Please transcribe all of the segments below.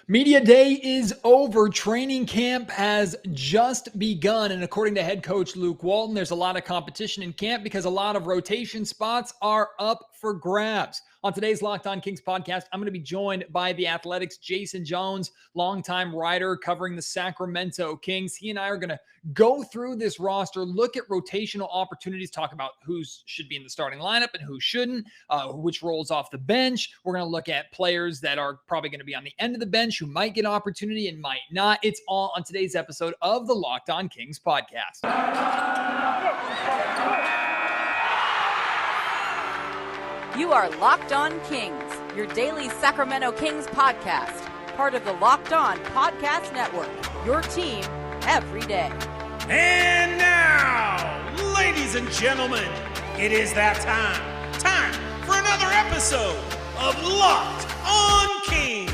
Media day is over. Training camp has just begun. And according to head coach Luke Walton, there's a lot of competition in camp because a lot of rotation spots are up for grabs. On today's Locked On Kings podcast, I'm going to be joined by the Athletics' Jason Jones, longtime writer covering the Sacramento Kings. He and I are going to go through this roster, look at rotational opportunities, talk about who should be in the starting lineup and who shouldn't, which rolls off the bench. We're going to look at players that are probably going to be on the end of the bench who might get opportunity and might not. It's all on today's episode of the Locked On Kings podcast. You are Locked On Kings, your daily Sacramento Kings podcast, part of the Locked On Podcast Network, your team every day. And now, ladies and gentlemen, it is that time for another episode of Locked On Kings.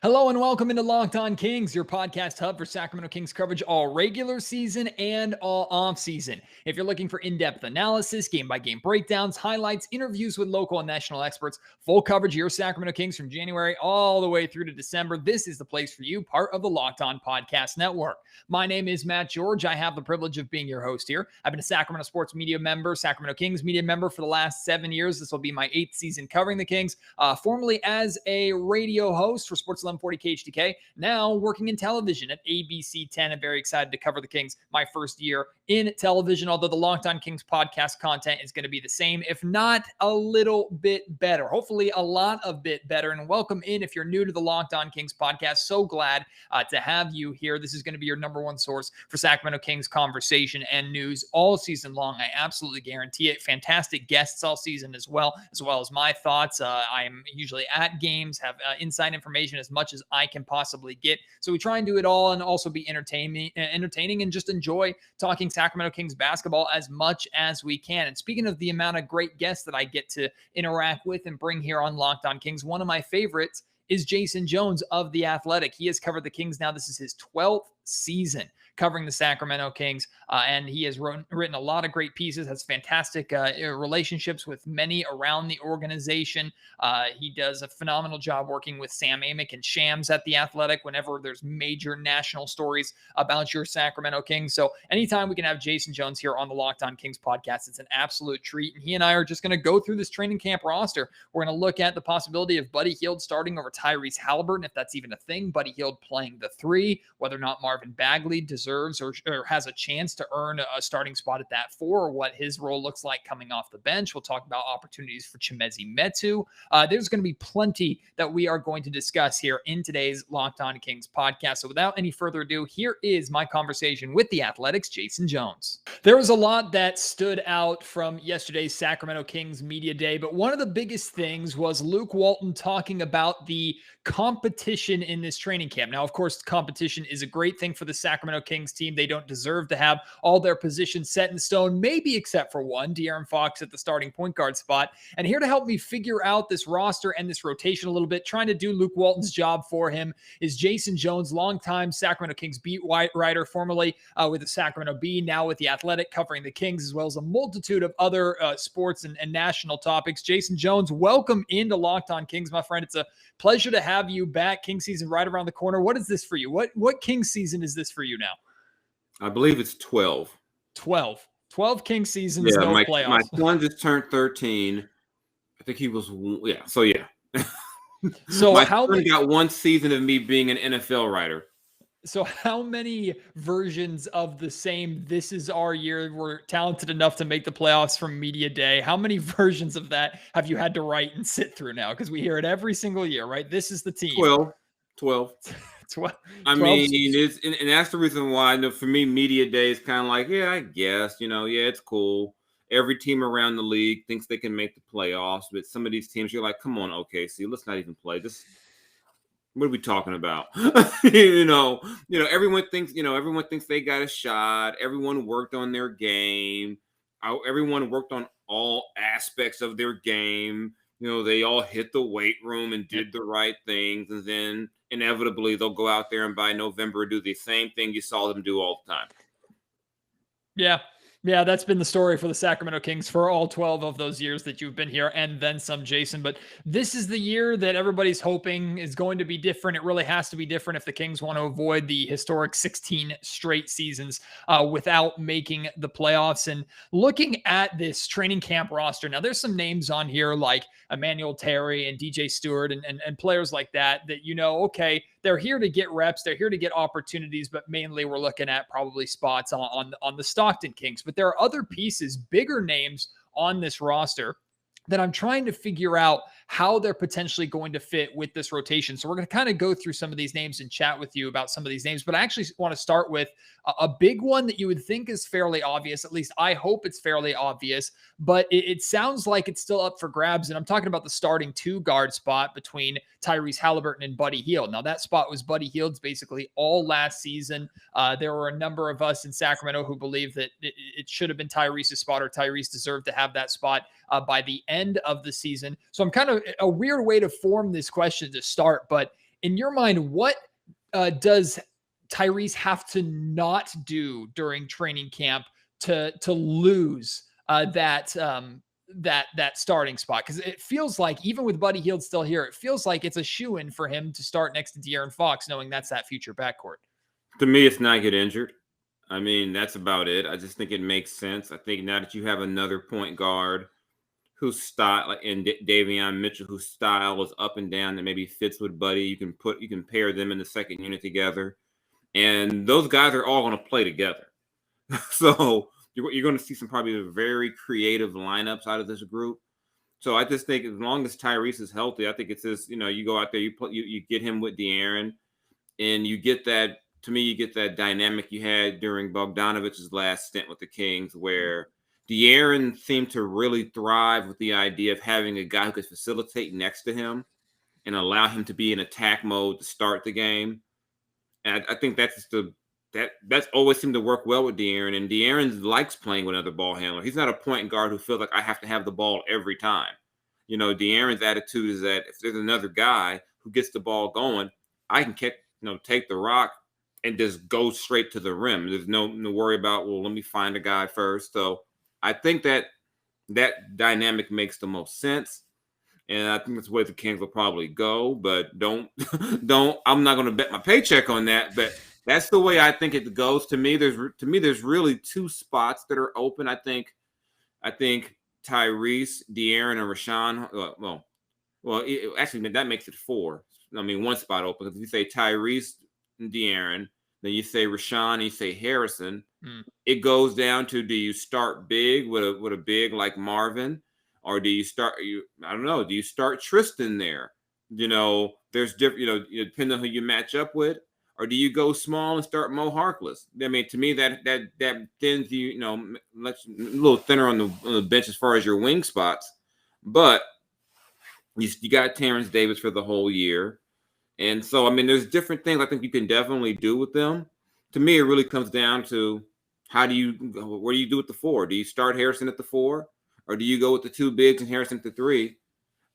Hello and welcome into Locked On Kings, your podcast hub for Sacramento Kings coverage all regular season and all off season. If you're looking for in-depth analysis, game-by-game breakdowns, highlights, interviews with local and national experts, full coverage of your Sacramento Kings from January all the way through to December, this is the place for you, part of the Locked On Podcast Network. My name is Matt George. I have the privilege of being your host here. I've been a Sacramento sports media member, Sacramento Kings media member for the last 7 years. This will be my 8th season covering the Kings, formerly as a radio host for Sports 1140 KHTK, now working in television at ABC 10. I'm very excited to cover the Kings my first year in television, although the Locked On Kings podcast content is going to be the same, if not a little bit better. Hopefully a lot of bit better. And welcome in if you're new to the Locked On Kings podcast. So glad to have you here. This is going to be your number one source for Sacramento Kings conversation and news all season long. I absolutely guarantee it. Fantastic guests all season as well as my thoughts. I am usually at games, have inside information as much as I can possibly get. So we try and do it all and also be entertaining and just enjoy talking Sacramento Kings basketball as much as we can. And speaking of the amount of great guests that I get to interact with and bring here on Locked On Kings, one of my favorites is Jason Jones of The Athletic. He has covered the Kings now. This is his 12th season covering the Sacramento Kings, and he has written a lot of great pieces, has fantastic relationships with many around the organization. He does a phenomenal job working with Sam Amick and Shams at The Athletic whenever there's major national stories about your Sacramento Kings. So anytime we can have Jason Jones here on the Locked On Kings podcast, it's an absolute treat. And he and I are just going to go through this training camp roster. We're going to look at the possibility of Buddy Hield starting over Tyrese Halliburton, if that's even a thing. Buddy Hield playing the 3, whether or not Marvin Bagley deserves or has a chance to earn a starting spot at that 4, or what his role looks like coming off the bench. We'll talk about opportunities for Chimezie Metu. There's going to be plenty that we are going to discuss here in today's Locked On Kings podcast. So without any further ado, here is my conversation with the Athletics' Jason Jones. There was a lot that stood out from yesterday's Sacramento Kings media day, but one of the biggest things was Luke Walton talking about the competition in this training camp. Now, of course, competition is a great thing for the Sacramento Kings team. They don't deserve to have all their positions set in stone, maybe except for one, De'Aaron Fox at the starting point guard spot. And here to help me figure out this roster and this rotation a little bit, trying to do Luke Walton's job for him, is Jason Jones, longtime Sacramento Kings beat writer, formerly with the Sacramento Bee, now with The Athletic, covering the Kings, as well as a multitude of other sports and national topics. Jason Jones, welcome into Locked On Kings, my friend. It's a pleasure to have you back. King season right around the corner. What is this for you? What King season is this for you now? I believe it's 12. 12 King seasons, no playoffs. My son just turned 13. I think he was, yeah. So, yeah. So my son got one season of me being an NFL writer. So how many versions of the same "This Is Our Year" were talented enough to make the playoffs from media day? How many versions of that have you had to write and sit through now? Because we hear it every single year, right? This is the team. 12. 12. I mean, it's and that's the reason why, for me, media day is kind of like, yeah, I guess, yeah, it's cool. Every team around the league thinks they can make the playoffs, but some of these teams, you're like, come on, OKC, let's not even play this. What are we talking about? Everyone thinks they got a shot. Everyone worked on their game. Everyone worked on all aspects of their game. They all hit the weight room and did the right things. And then inevitably they'll go out there and by November do the same thing you saw them do all the time. Yeah. Yeah, that's been the story for the Sacramento Kings for all 12 of those years that you've been here and then some, Jason. But this is the year that everybody's hoping is going to be different. It really has to be different if the Kings want to avoid the historic 16 straight seasons without making the playoffs. And looking at this training camp roster, now there's some names on here like Emmanuel Terry and DJ Stewart and players like that, okay, they're here to get reps. They're here to get opportunities, but mainly we're looking at probably spots on the Stockton Kings. But there are other pieces, bigger names on this roster that I'm trying to figure out how they're potentially going to fit with this rotation. So we're going to kind of go through some of these names and chat with you about some of these names. But I actually want to start with a big one that you would think is fairly obvious. At least I hope it's fairly obvious, but it sounds like it's still up for grabs. And I'm talking about the starting 2-guard spot between Tyrese Halliburton and Buddy Hield. Now that spot was Buddy Hield's basically all last season. There were a number of us in Sacramento who believe that it should have been Tyrese's spot, or Tyrese deserved to have that spot by the end of the season. So I'm kind of a weird way to form this question to start, but in your mind, what does Tyrese have to not do during training camp to lose that starting spot? Because it feels like even with Buddy Hield still here, it feels like it's a shoo-in for him to start next to De'Aaron Fox, knowing that's that future backcourt. To me, it's not get injured. I mean, that's about it. I just think it makes sense. I think now that you have another point guard whose style, like in Davion Mitchell, whose style is up and down that maybe fits with Buddy, you can pair them in the second unit together, and those guys are all going to play together. So you're going to see some probably very creative lineups out of this group. So I just think as long as Tyrese is healthy, I think it's this. You go out there, you get him with De'Aaron, and you get that. To me, you get that dynamic you had during Bogdanovich's last stint with the Kings, where De'Aaron seemed to really thrive with the idea of having a guy who could facilitate next to him and allow him to be in attack mode to start the game. And I think that's always seemed to work well with De'Aaron. And De'Aaron likes playing with another ball handler. He's not a point guard who feels like I have to have the ball every time. De'Aaron's attitude is that if there's another guy who gets the ball going, I can take the rock and just go straight to the rim. There's no worry about, well, let me find a guy first. So I think that dynamic makes the most sense. And I think that's the way the Kings will probably go, but I'm not going to bet my paycheck on that, but that's the way I think it goes. To me, there's really 2 spots that are open. I think Tyrese, De'Aaron, and Rashawn. Actually, that makes it 4. I mean, 1 spot open. If you say Tyrese and De'Aaron, then you say Rashawn, and you say Harrison. It goes down to, do you start big with a big like Marvin, or do you start? I don't know. Do you start Tristan there? There's different. Depending on who you match up with, or do you go small and start Mo Harkless? I mean, to me, that thins you. Lets you a little thinner on the bench as far as your wing spots. But you got Terrence Davis for the whole year. And so, I mean, there's different things I think you can definitely do with them. To me, it really comes down to where do you do with the 4? Do you start Harrison at the 4, or do you go with the 2 bigs and Harrison at the 3?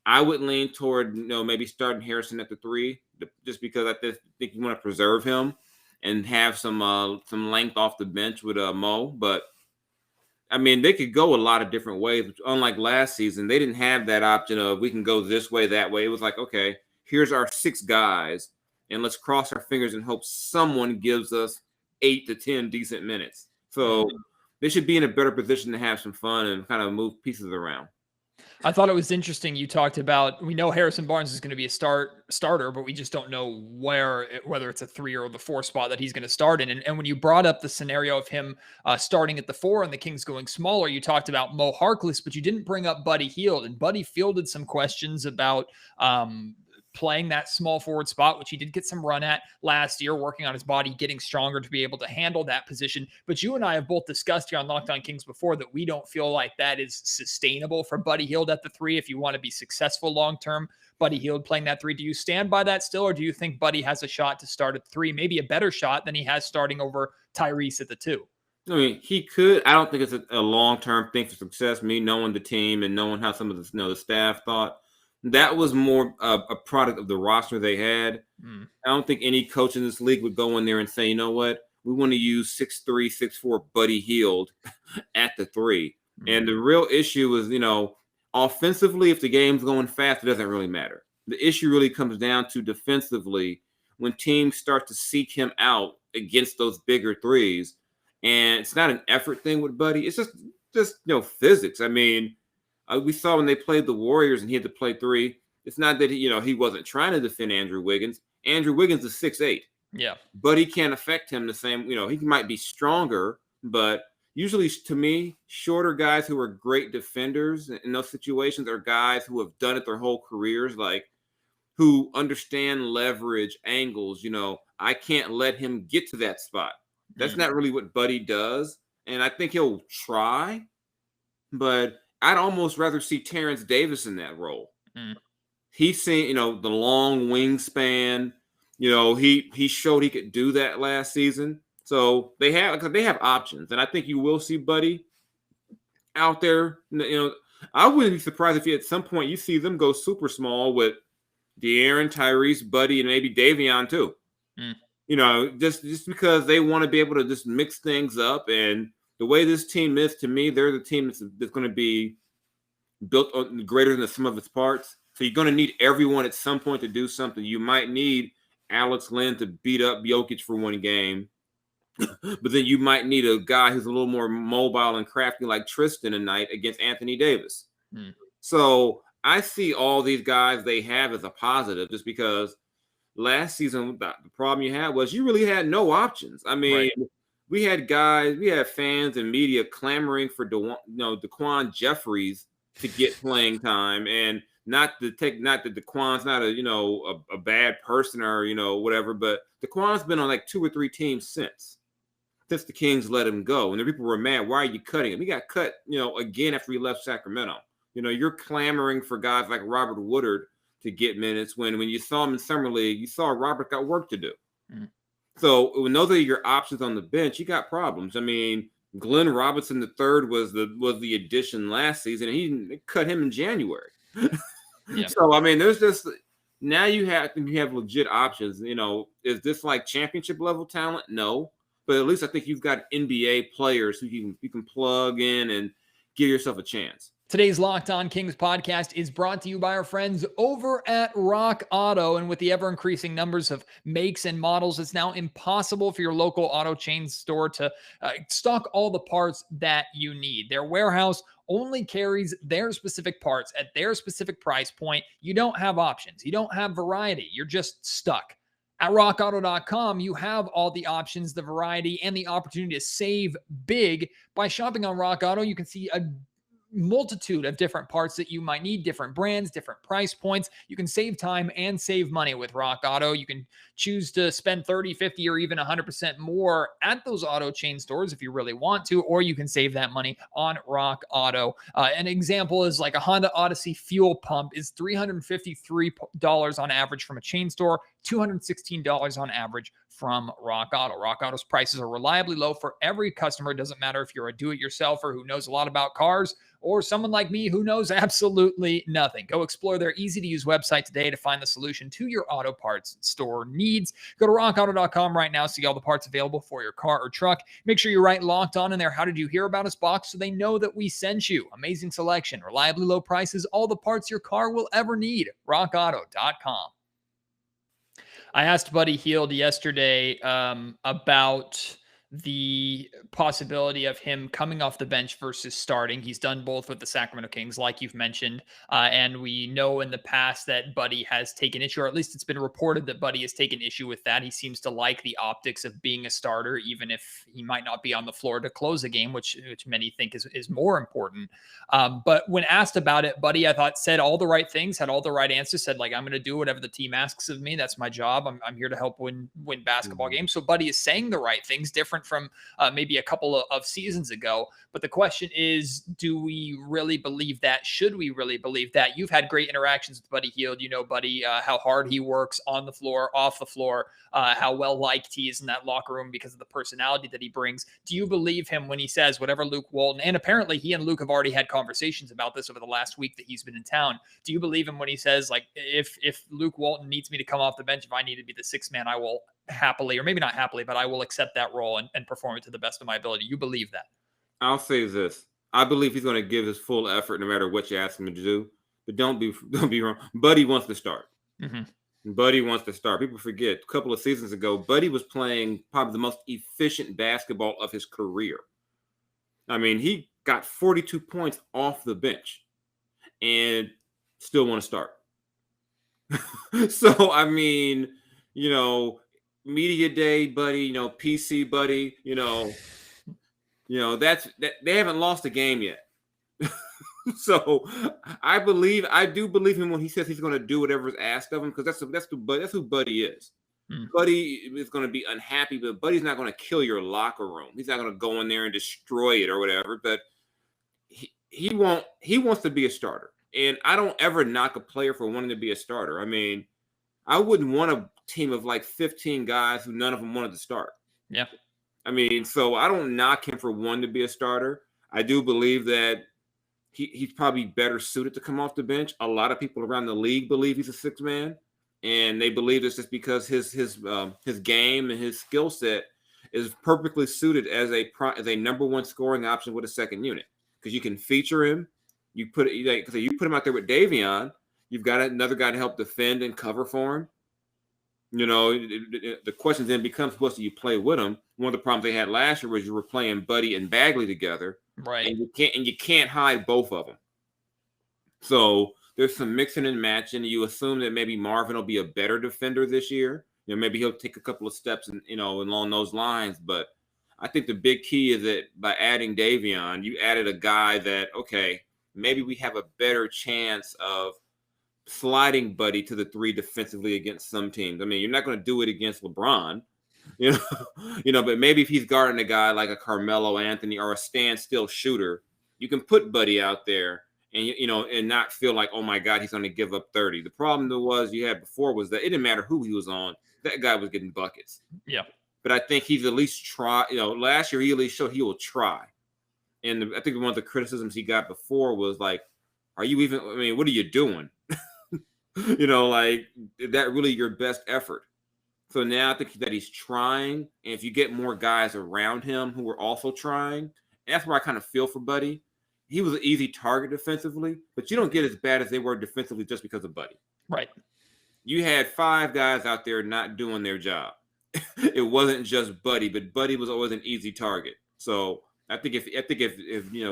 I would lean toward, maybe starting Harrison at the 3, just because I think you want to preserve him and have some length off the bench with Mo. But I mean, they could go a lot of different ways. Unlike last season, they didn't have that option of we can go this way, that way. It was like, okay, here's our 6 guys, and let's cross our fingers and hope someone gives us 8 to 10 decent minutes. So they should be in a better position to have some fun and kind of move pieces around. I thought it was interesting. You talked about, we know Harrison Barnes is going to be a starter, but we just don't know whether it's a 3 or the 4 spot that he's going to start in. And when you brought up the scenario of him starting at the 4 and the Kings going smaller, you talked about Mo Harkless, but you didn't bring up Buddy Hield. And Buddy fielded some questions about playing that small forward spot, which he did get some run at last year, working on his body, getting stronger to be able to handle that position. But you and I have both discussed here on Locked On Kings before that we don't feel like that is sustainable for Buddy Hield at the 3 if you want to be successful long-term. Buddy Hield playing that 3. Do you stand by that still, or do you think Buddy has a shot to start at 3, maybe a better shot than he has starting over Tyrese at the 2? I mean, he could. I don't think it's a long-term thing for success. Me knowing the team and knowing how some of the staff thought, that was more a product of the roster they had. I don't think any coach in this league would go in there and say, you know what, we want to use 6'3", 6'4" Buddy Hield at the 3. And the real issue is, offensively, if the game's going fast, it doesn't really matter. The issue really comes down to defensively when teams start to seek him out against those bigger threes. And it's not an effort thing with Buddy. It's just physics. I mean, we saw when they played the Warriors and he had to play 3. It's not that he wasn't trying to defend Andrew Wiggins. Andrew Wiggins is 6'8". Yeah. Buddy can't affect him the same. He might be stronger, but usually, to me, shorter guys who are great defenders in those situations are guys who have done it their whole careers, like who understand leverage, angles. I can't let him get to that spot. That's not really what Buddy does. And I think he'll try, but I'd almost rather see Terrence Davis in that role. He's seen, the long wingspan. He showed he could do that last season. So they have options, and I think you will see Buddy out there. I wouldn't be surprised if at some point you see them go super small with De'Aaron, Tyrese, Buddy, and maybe Davion too. Just because they want to be able to just mix things up. And the way this team is, to me, they're the team that's going to be built on greater than the sum of its parts. So you're going to need everyone at some point to do something. You might need Alex Len to beat up Jokic for one game. But then you might need a guy who's a little more mobile and crafty like Tristan tonight against Anthony Davis. So I see all these guys they have as a positive, just because last season the problem you had was you really had no options. I mean, we had fans and media clamoring for DeQuan Jeffries to get playing time, and not that DeQuan's not a bad person or whatever, but DeQuan's been on like 2 or 3 teams since the Kings let him go. And the people were mad. Why are you cutting him? He got cut, again after he left Sacramento. You're clamoring for guys like Robert Woodard to get minutes when you saw him in Summer League, you saw Robert got work to do. So when those are your options on the bench, you got problems. I mean, Glenn Robinson III was the addition last season, and he cut him in January. So I mean, there's just now you have legit options. Is this like championship level talent? No. But at least I think you've got NBA players who you can plug in and give yourself a chance. Today's Locked On Kings podcast is brought to you by our friends over at Rock Auto. And with the ever-increasing numbers of makes and models, it's now impossible for your local auto chain store to stock all the parts that you need. Their warehouse only carries their specific parts at their specific price point. You don't have options. You don't have variety. You're just stuck. At rockauto.com, you have all the options, the variety, and the opportunity to save big. By shopping on Rock Auto, you can see a multitude of different parts that you might need, different brands, different price points. You can save time and save money with Rock Auto. You can choose to spend 30, 50, or even 100% more at those auto chain stores if you really want to, or you can save that money on Rock Auto. An example is like a Honda Odyssey fuel pump is $353 on average from a chain store, $216 on average from Rock Auto. Rock Auto's prices are reliably low for every customer. It doesn't matter if you're a do-it-yourselfer who knows a lot about cars or someone like me who knows absolutely nothing. Go explore their easy-to-use website today to find the solution to your auto parts store needs. Go to rockauto.com right now, see all the parts available for your car or truck. Make sure you write Locked On in there How Did You Hear About Us box so they know that we sent you. Amazing selection, reliably low prices, all the parts your car will ever need. rockauto.com. I asked Buddy Hield yesterday about the possibility of him coming off the bench versus starting. He's done both with the Sacramento Kings, like you've mentioned. And we know in the past that Buddy has taken issue, or at least it's been reported that Buddy has taken issue with that. He seems to like the optics of being a starter, even if he might not be on the floor to close a game, which many think is more important. But when asked about it, Buddy, I thought, said all the right things, had all the right answers, said, like, I'm going to do whatever the team asks of me. That's my job. I'm here to help win basketball games. So Buddy is saying the right things, different from maybe a couple of seasons ago. But the question is, do we really believe that? Should we really believe that? You've had great interactions with Buddy Hield. You know, Buddy, how hard he works on the floor, off the floor, how well liked he is in that locker room because of the personality that he brings. Do you believe him when he says whatever Luke Walton, and apparently he and Luke have already had conversations about this over the last week that he's been in town. Do you believe him when he says, like, if Luke Walton needs me to come off the bench, if I need to be the sixth man, I will happily, or maybe not happily, but I will accept that role and perform it to the best of my ability. You believe that? I'll say this. I believe he's going to give his full effort no matter what you ask him to do. But don't be wrong. Buddy wants to start. Buddy wants to start. People forget a couple of seasons ago, Buddy was playing probably the most efficient basketball of his career. I mean, he got 42 points off the bench and still want to start. So, I mean, media day, Buddy, PC Buddy, that's that they haven't lost a game yet. So I do believe him when he says he's going to do whatever's asked of him, because that's who Buddy is. Buddy is going to be unhappy, but Buddy's not going to kill your locker room. He's not going to go in there and destroy it or whatever. But he wants to be a starter, and I don't ever knock a player for wanting to be a starter. I mean, I wouldn't want a team of like 15 guys who none of them wanted to start. Yeah. I mean, so I don't knock him for wanting to be a starter. I do believe that he's probably better suited to come off the bench. A lot of people around the league believe he's a sixth man, and they believe this just because his game and his skill set is perfectly suited as a number one scoring option with a second unit, because you can feature him. You put him out there with Davion. You've got another guy to help defend and cover for him. The question then becomes, what do you play with him? One of the problems they had last year was you were playing Buddy and Bagley together, right? And you can't hide both of them. So there's some mixing and matching. You assume that maybe Marvin will be a better defender this year. Maybe he'll take a couple of steps and along those lines. But I think the big key is that by adding Davion, you added a guy that, okay, maybe we have a better chance of sliding Buddy to the three defensively against some teams. I mean, you're not going to do it against LeBron, but maybe if he's guarding a guy like a Carmelo Anthony or a standstill shooter, you can put Buddy out there and, and not feel like, oh my God, he's going to give up 30. The problem you had before was that it didn't matter who he was on. That guy was getting buckets. Yeah. But I think he's at least tried, last year he at least showed he will try. And I think one of the criticisms he got before was like, what are you doing? Like, is that really your best effort? So now I think that he's trying. And if you get more guys around him who are also trying, that's where I kind of feel for Buddy. He was an easy target defensively, but you don't get as bad as they were defensively just because of Buddy. Right. You had 5 guys out there not doing their job. It wasn't just Buddy, but Buddy was always an easy target. So I think if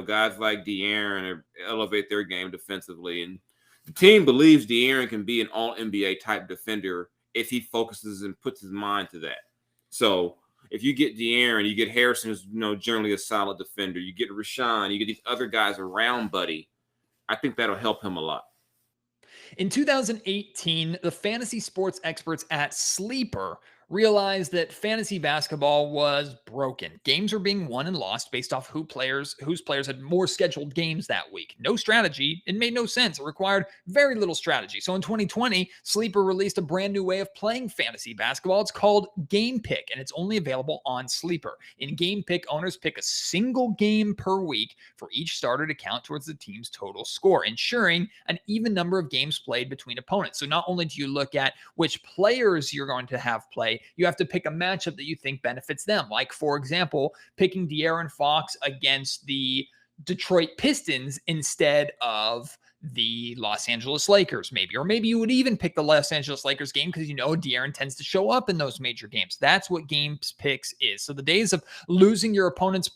guys like De'Aaron elevate their game defensively, and the team believes De'Aaron can be an all-NBA type defender if he focuses and puts his mind to that. So if you get De'Aaron, you get Harrison, who's generally a solid defender, you get Rashawn, you get these other guys around Buddy, I think that'll help him a lot. In 2018, the fantasy sports experts at Sleeper realized that fantasy basketball was broken. Games were being won and lost based off whose players had more scheduled games that week. No strategy. It made no sense. It required very little strategy. So in 2020, Sleeper released a brand new way of playing fantasy basketball. It's called Game Pick, and it's only available on Sleeper. In Game Pick, owners pick a single game per week for each starter to count towards the team's total score, ensuring an even number of games played between opponents. So not only do you look at which players you're going to have play, you have to pick a matchup that you think benefits them. Like, for example, picking De'Aaron Fox against the Detroit Pistons instead of the Los Angeles Lakers, maybe. Or maybe you would even pick the Los Angeles Lakers game because De'Aaron tends to show up in those major games. That's what Games Picks is. So the days of losing your opponents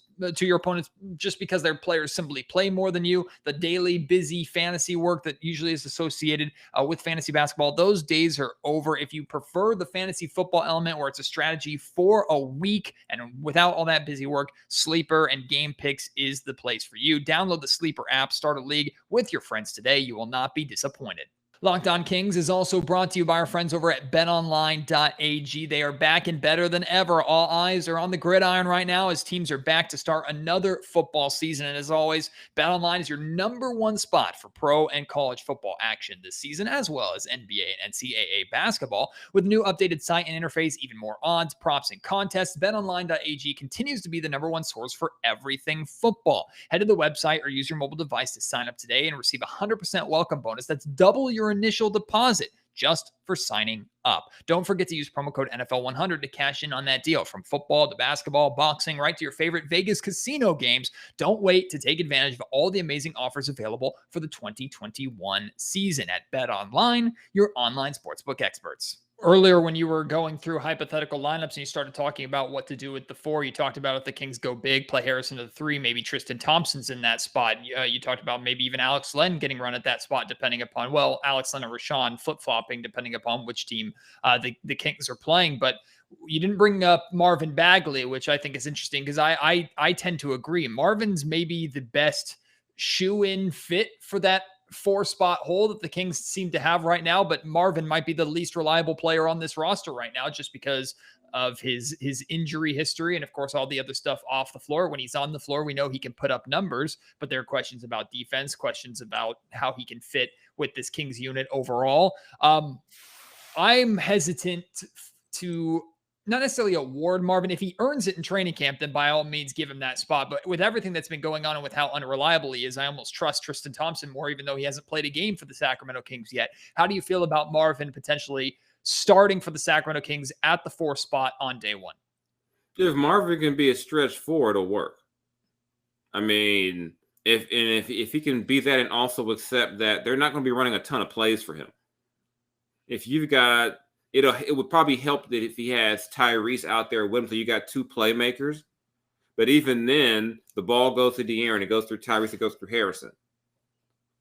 just because their players simply play more than you, the daily busy fantasy work that usually is associated with fantasy basketball, those days are over. If you prefer the fantasy football element where it's a strategy for a week and without all that busy work, Sleeper and Game Picks is the place for you. Download the Sleeper app, start a league with your friends today. You will not be disappointed. Locked On Kings is also brought to you by our friends over at betonline.ag. They are back and better than ever. All eyes are on the gridiron right now as teams are back to start another football season. And as always, BetOnline is your number one spot for pro and college football action this season, as well as NBA and NCAA basketball. With new updated site and interface, even more odds, props, and contests, betonline.ag continues to be the number one source for everything football. Head to the website or use your mobile device to sign up today and receive a 100% welcome bonus. That's double your initial deposit. just for signing up. Don't forget to use promo code NFL100 to cash in on that deal. From football to basketball, boxing, right to your favorite Vegas casino games. Don't wait to take advantage of all the amazing offers available for the 2021 season at BetOnline, your online sportsbook experts. Earlier, when you were going through hypothetical lineups and you started talking about what to do with the 4, you talked about if the Kings go big, play Harrison to the 3, maybe Tristan Thompson's in that spot. You talked about maybe even Alex Len getting run at that spot, depending upon, well, Alex Len and Rashawn flip-flopping, depending upon which team the Kings are playing. But you didn't bring up Marvin Bagley, which I think is interesting because I tend to agree. Marvin's maybe the best shoe-in fit for that 4-spot hole that the Kings seem to have right now, but Marvin might be the least reliable player on this roster right now just because of his injury history and of course all the other stuff off the floor. When he's on the floor, we know he can put up numbers, but there are questions about defense, questions about how he can fit with this Kings unit overall. I'm hesitant to not necessarily award Marvin. If he earns it in training camp, then by all means give him that spot. But with everything that's been going on and with how unreliable he is, I almost trust Tristan Thompson more, even though he hasn't played a game for the Sacramento Kings yet. How do you feel about Marvin potentially starting for the Sacramento Kings at the 4 spot on day 1? If Marvin can be a stretch 4, it'll work. I mean, if he can be that and also accept that they're not going to be running a ton of plays for him. If you've got it would probably help that if he has Tyrese out there with him, so you got 2 playmakers. But even then, the ball goes to De'Aaron, it goes through Tyrese, it goes through Harrison.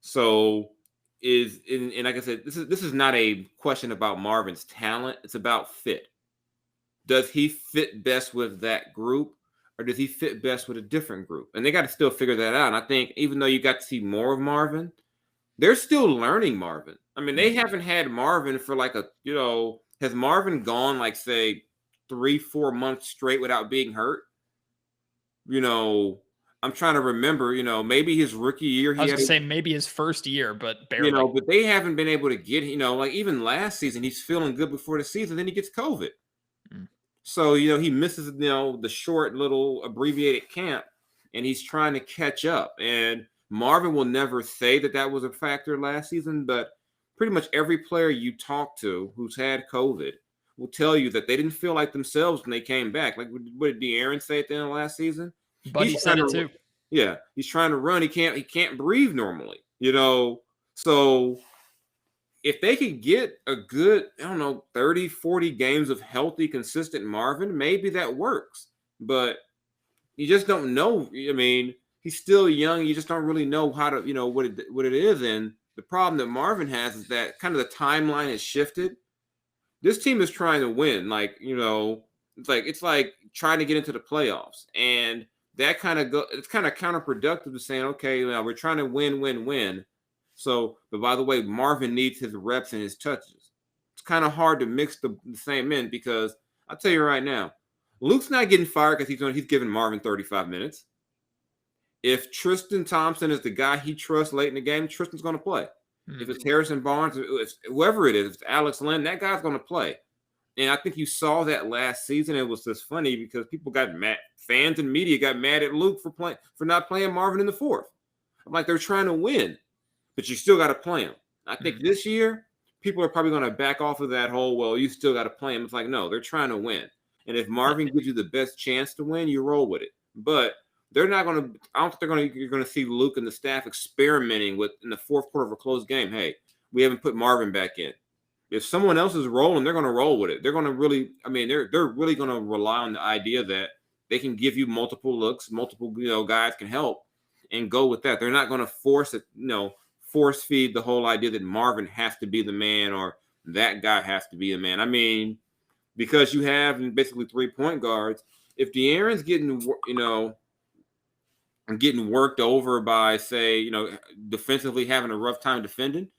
So and like I said, this is not a question about Marvin's talent; it's about fit. Does he fit best with that group, or does he fit best with a different group? And they got to still figure that out. And I think even though you got to see more of Marvin, they're still learning Marvin. I mean, they haven't had Marvin for has Marvin gone like say 3-4 months straight without being hurt? I'm trying to remember, maybe his rookie year. I was going to say maybe his first year, but barely. But they haven't been able to get, like even last season, he's feeling good before the season, then he gets COVID. So, he misses, the short little abbreviated camp, and he's trying to catch up. And Marvin will never say that was a factor last season, but pretty much every player you talk to who's had COVID will tell you that they didn't feel like themselves when they came back. Like, what did De'Aaron say at the end of last season? Buddy said it too. Yeah, he's trying to run. He can't breathe normally, So if they could get a good, 30, 40 games of healthy, consistent Marvin, maybe that works. But you just don't know. I mean, he's still young. You just don't really know how to, what it is. And the problem that Marvin has is that kind of the timeline has shifted. This team is trying to win. It's like trying to get into the playoffs. And that it's kind of counterproductive to saying, okay, we're trying to win. So, but by the way, Marvin needs his reps and his touches. It's kind of hard to mix the same in because I'll tell you right now, Luke's not getting fired because he's giving Marvin 35 minutes. If Tristan Thompson is the guy he trusts late in the game, Tristan's going to play. If it's Harrison Barnes, if whoever it is, if it's Alex Len, that guy's going to play. And I think you saw that last season. It was just funny because people got mad. Fans and media got mad at Luke for not playing Marvin in the 4th. I'm like, they're trying to win, but you still got to play him. I think this year, people are probably going to back off of that whole, well, you still got to play him. It's like, no, they're trying to win. And if Marvin gives you the best chance to win, you roll with it. But they're not going to – I don't think you're going to see Luke and the staff experimenting with in the 4th quarter of a close game. Hey, we haven't put Marvin back in. If someone else is rolling, they're going to roll with it. They're going to really – they're really going to rely on the idea that they can give you multiple looks, multiple guys can help, and go with that. They're not going to force feed the whole idea that Marvin has to be the man or that guy has to be the man. Because you have basically 3 point guards. If De'Aaron's getting worked over by, say, defensively having a rough time defending,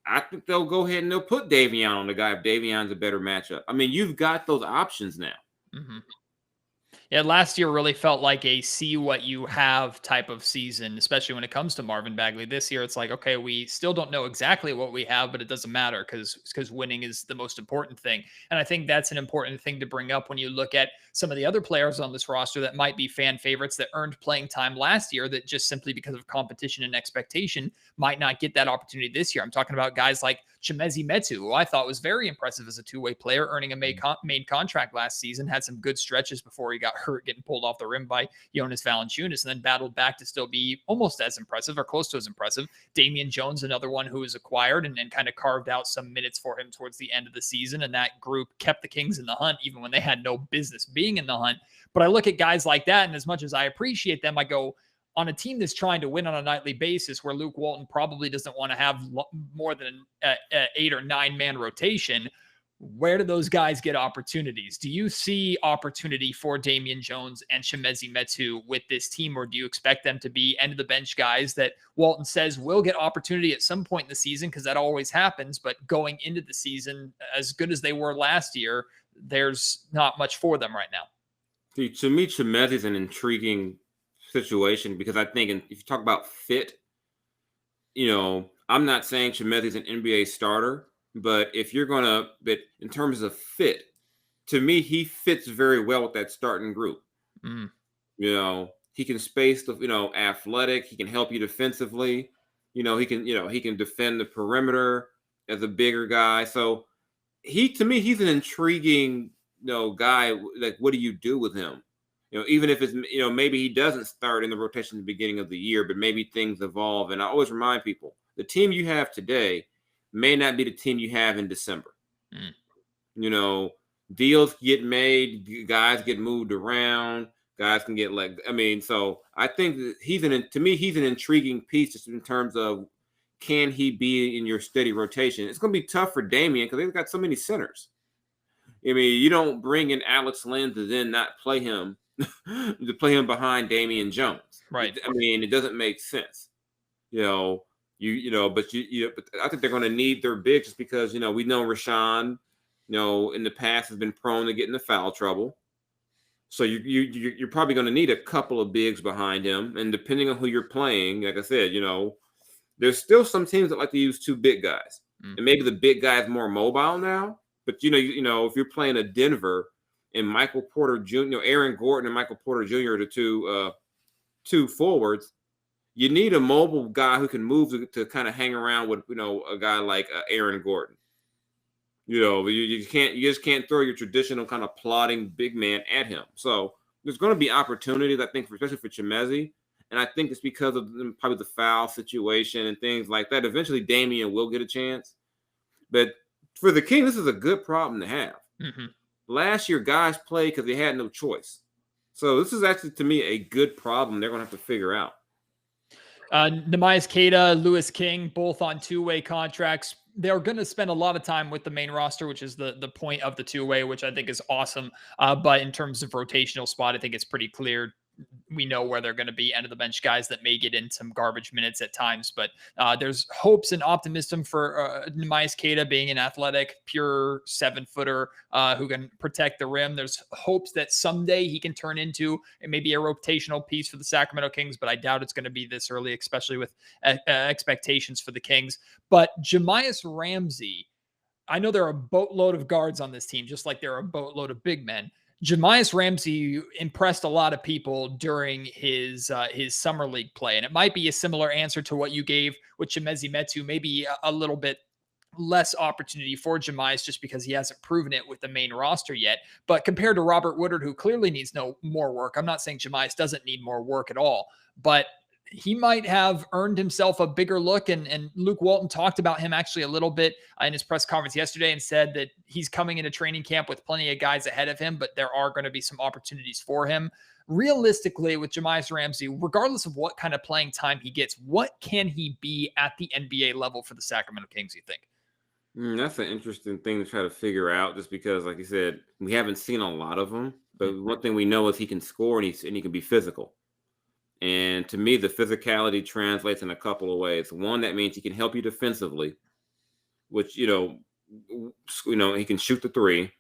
I think they'll go ahead and they'll put Davion on the guy if Davion's a better matchup. You've got those options now. Mm-hmm. Yeah, last year really felt like a see what you have type of season, especially when it comes to Marvin Bagley. This year, it's like, okay, we still don't know exactly what we have, but it doesn't matter because winning is the most important thing. And I think that's an important thing to bring up when you look at some of the other players on this roster that might be fan favorites that earned playing time last year that just simply because of competition and expectation might not get that opportunity this year. I'm talking about guys like Chimezie Metu, who I thought was very impressive as a two-way player, earning a main contract last season, had some good stretches before he got hurt, getting pulled off the rim by Jonas Valanciunas, and then battled back to still be almost as impressive or close to as impressive. Damian Jones, another one who was acquired and kind of carved out some minutes for him towards the end of the season, and that group kept the Kings in the hunt even when they had no business being in the hunt. But I look at guys like that, and as much as I appreciate them, I go, on a team that's trying to win on a nightly basis, where Luke Walton probably doesn't want to have more than an 8 or 9 man rotation, where do those guys get opportunities? Do you see opportunity for Damian Jones and Chimezie Metu with this team, or do you expect them to be end of the bench guys that Walton says will get opportunity at some point in the season, because that always happens, but going into the season, as good as they were last year, there's not much for them right now? See, to me, Chimezie is an intriguing situation, because I think if you talk about fit, I'm not saying Chimezie is an NBA starter, but but in terms of fit, to me, he fits very well with that starting group. He can space the, athletic, he can help you defensively, he can defend the perimeter as a bigger guy. So to me, he's an intriguing, guy. Like, what do you do with him? Even if it's, maybe he doesn't start in the rotation at the beginning of the year, but maybe things evolve. And I always remind people, the team you have today may not be the team you have in December. Deals get made, guys get moved around, guys can get so I think that to me, he's an intriguing piece just in terms of, can he be in your steady rotation? It's going to be tough for Damian because they've got so many centers. I mean, you don't bring in Alex Len to then not play him, to play him behind Damian Jones. Right. I mean, it doesn't make sense. But I think they're going to need their bigs just because, we know Rashawn, in the past has been prone to get into foul trouble. So you're probably going to need a couple of bigs behind him. And depending on who you're playing, like I said, there's still some teams that like to use 2 big guys. And maybe the big guy is more mobile now. But, if you're playing a Denver and Michael Porter Jr., Aaron Gordon and Michael Porter Jr. are the two forwards, you need a mobile guy who can move to kind of hang around with, a guy like Aaron Gordon. You just can't throw your traditional kind of plodding big man at him. So there's going to be opportunities, I think, especially for Chimezie. And I think it's because of probably the foul situation and things like that. Eventually, Damian will get a chance. But for the Kings, this is a good problem to have. Last year, guys played because they had no choice. So this is actually, to me, a good problem they're going to have to figure out. Nemias Queta, Louis King, both on 2-way contracts. They're going to spend a lot of time with the main roster, which is the point of the 2-way, which I think is awesome. But in terms of rotational spot, I think it's pretty clear. We know where they're going to be, end of the bench guys that may get in some garbage minutes at times, but there's hopes and optimism for Nemias Queta being an athletic, pure 7-footer who can protect the rim. There's hopes that someday he can turn into maybe a rotational piece for the Sacramento Kings, but I doubt it's going to be this early, especially with expectations for the Kings. But Jahmi'us Ramsey, I know there are a boatload of guards on this team, just like there are a boatload of big men. Jahmi'us Ramsey impressed a lot of people during his summer league play, and it might be a similar answer to what you gave with Chimezie Metu, maybe a little bit less opportunity for Jahmi'us just because he hasn't proven it with the main roster yet. But compared to Robert Woodard, who clearly needs no more work, I'm not saying Jahmi'us doesn't need more work at all, but he might have earned himself a bigger look. And Luke Walton talked about him actually a little bit in his press conference yesterday and said that he's coming into training camp with plenty of guys ahead of him, but there are going to be some opportunities for him. Realistically, with Jahmi'us Ramsey, regardless of what kind of playing time he gets, what can he be at the NBA level for the Sacramento Kings, you think? That's an interesting thing to try to figure out, just because, like you said, we haven't seen a lot of him. But one thing we know is he can score and he can be physical. And to me, the physicality translates in a couple of ways. One, that means he can help you defensively, which, he can shoot the 3.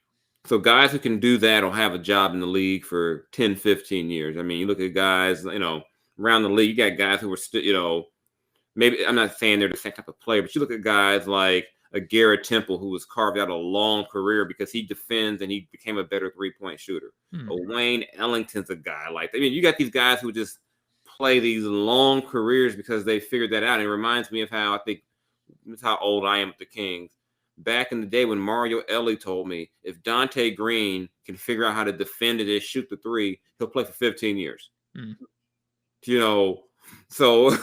So guys who can do that will have a job in the league for 10, 15 years. I mean, you look at guys, around the league, you got guys who were still, maybe I'm not saying they're the same type of player, but you look at guys like a Garrett Temple, who was carved out a long career because he defends and he became a better 3-point shooter. Wayne Ellington's a guy like that. I mean, you got these guys who just play these long careers because they figured that out. And it reminds me of how I think That's how old I am with the Kings. Back in the day when Mario Ellie told me, if Dante Green can figure out how to defend it and shoot the three, he'll play for 15 years. So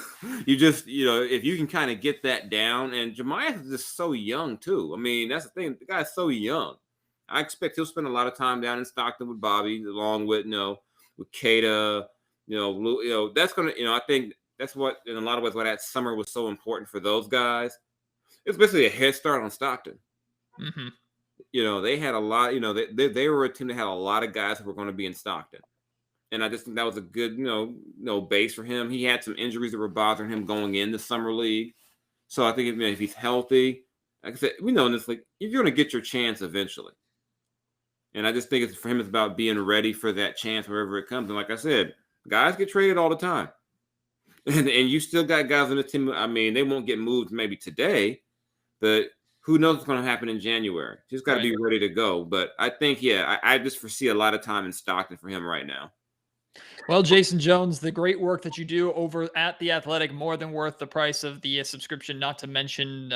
you just, if you can kind of get that down, and Jemiah is just so young too. I mean, that's the thing. The guy's so young. I expect he'll spend a lot of time down in Stockton with Bobby, along with, with Keita, that's going to, I think that's what, in a lot of ways, why that summer was so important for those guys. It's basically a head start on Stockton. They had a lot, they were a team that had a lot of guys who were going to be in Stockton. And I just think that was a good, base for him. He had some injuries that were bothering him going in the summer league. So I think if he's healthy, like I said, we know in this league, you're going to get your chance eventually. And I just think for him, it's about being ready for that chance wherever it comes. And like I said, guys get traded all the time. And you still got guys on the team. I mean, they won't get moved maybe today, but who knows what's going to happen in January. Just got to be ready to go. But I think, I just foresee a lot of time in Stockton for him right now. Well, Jason Jones, the great work that you do over at The Athletic, more than worth the price of the subscription, not to mention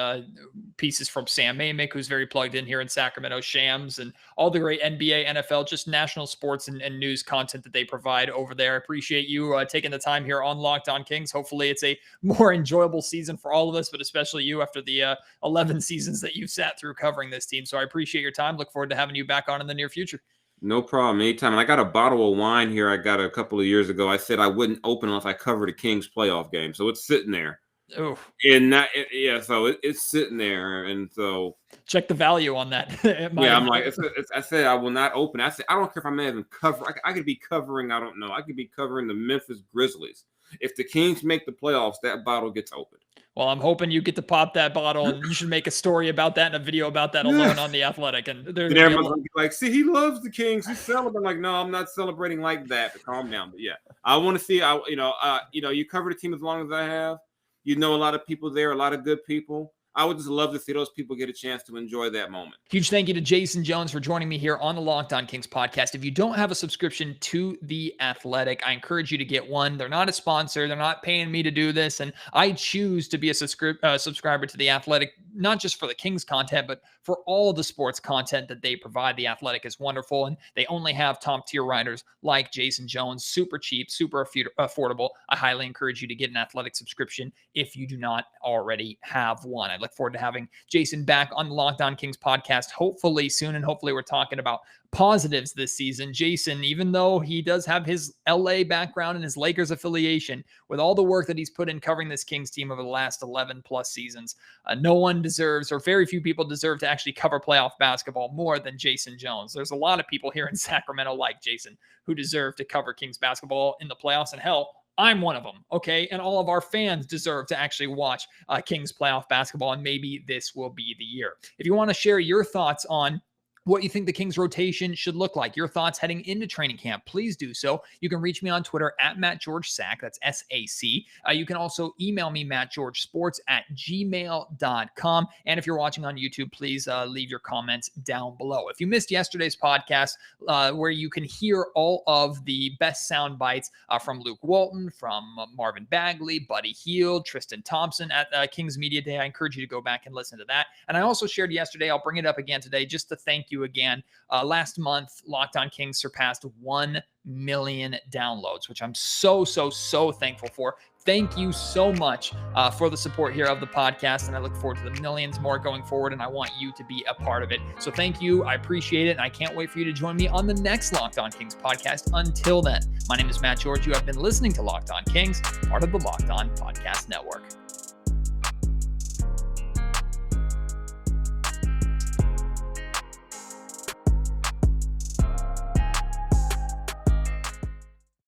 pieces from Sam Amick, who's very plugged in here in Sacramento, Shams, and all the great NBA, NFL, just national sports and news content that they provide over there. I appreciate you taking the time here on Locked On Kings. Hopefully it's a more enjoyable season for all of us, but especially you after the 11 seasons that you've sat through covering this team. So I appreciate your time. Look forward to having you back on in the near future. No problem. Anytime. And I got a bottle of wine here I got a couple of years ago. I said I wouldn't open unless I covered a Kings playoff game. So it's sitting there. Oh. So it's sitting there. And so. Check the value on that. I'm like, I said I will not open. I said, I don't care if I'm even covering. I could be covering, I don't know. I could be covering the Memphis Grizzlies. If the Kings make the playoffs, that bottle gets opened. Well, I'm hoping you get to pop that bottle, and you should make a story about that and a video about that alone on The Athletic. And everyone's gonna be like, see, he loves the Kings. He's celebrating. Like, no, I'm not celebrating like that. But calm down. But I want to see. You covered the team as long as I have. You know a lot of people there, a lot of good people. I would just love to see those people get a chance to enjoy that moment. Huge thank you to Jason Jones for joining me here on the Locked On Kings podcast. If you don't have a subscription to The Athletic, I encourage you to get one. They're not a sponsor. They're not paying me to do this. And I choose to be a subscriber to The Athletic, not just for the Kings content, but for all the sports content that they provide. The Athletic is wonderful, and they only have top tier writers like Jason Jones, super cheap, super affordable. I highly encourage you to get an Athletic subscription if you do not already have one. I look forward to having Jason back on the Locked On Kings podcast, hopefully soon, and hopefully we're talking about positives this season. Jason, even though he does have his LA background and his Lakers affiliation, with all the work that he's put in covering this Kings team over the last 11 plus seasons, no one deserves, or very few people deserve, to actually cover playoff basketball more than Jason Jones. There's a lot of people here in Sacramento like Jason who deserve to cover Kings basketball in the playoffs, and hell, I'm one of them, okay? And all of our fans deserve to actually watch Kings playoff basketball, and maybe this will be the year. If you want to share your thoughts on what you think the Kings rotation should look like, your thoughts heading into training camp, please do so. You can reach me on Twitter at MattGeorgeSac, that's S-A-C. You can also email me, mattgeorgesports@gmail.com. And if you're watching on YouTube, please leave your comments down below. If you missed yesterday's podcast, where you can hear all of the best sound bites from Luke Walton, from Marvin Bagley, Buddy Hield, Tristan Thompson at Kings Media Day, I encourage you to go back and listen to that. And I also shared yesterday, I'll bring it up again today, just to thank you again. Last month, Locked On Kings surpassed 1 million downloads, which I'm so thankful for. Thank you so much for the support here of the podcast, and I look forward to the millions more going forward, and I want you to be a part of it. So thank you. I appreciate it, and I can't wait for you to join me on the next Locked On Kings podcast. Until then, my name is Matt George. You have been listening to Locked On Kings, part of the Locked On Podcast Network.